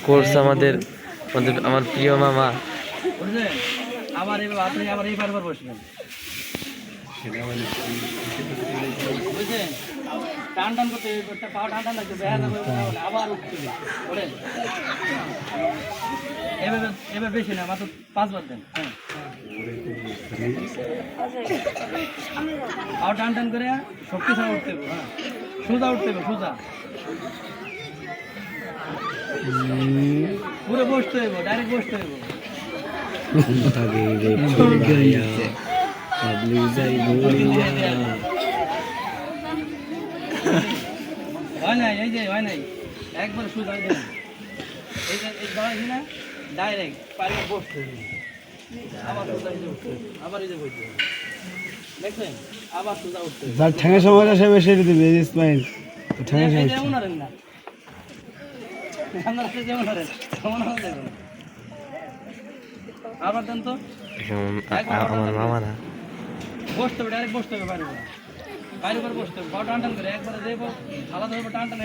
Course আমাদের আমার প্রিয় মামা। বুঝলেন? আবার আপনি আবার এই বারবার বসবেন, বুঝলেন? টান টান করতে পা টান টান লাগবে, আবার উঠতে ওঠেন। এবার বেশি না, মাত্র 5 বার দেন। হ্যাঁ, আর টান টান করে শক্তি ছাড়া উঠতে হবে। হ্যাঁ, সোজা উঠতে হবে, সোজা পুরো বসতে হইব, ডাইরেক্ট বসতে হইব। হয় নাই, এই যে হয় নাই, একবার সোজা দেন। এই যে এই দাঁড়াইছি না, ডাইরেক্ট পায়ে বসতে হইব, আবার সোজা এই যে উঠতে হইব, আবার এই যে বসতে হইব, দেখছেন? আবার সোজা উঠতে হইব। যার ঠ্যাঙের সমস্যা সে বেশি দিবে ইসমাইল, ঠ্যাঙের সমস্যা। যেমন হারেন না, আমরা যেমন হারেন তেমন হারেন যাবে না। আবার দেন তো, আমার মামা না, বসতে হবে, ডাইরেক্ট বসতে হবে, বাইরে বাইরে বসতে হবে, টান টান করে একবারে দেবো, আলাদা হবে টান টান।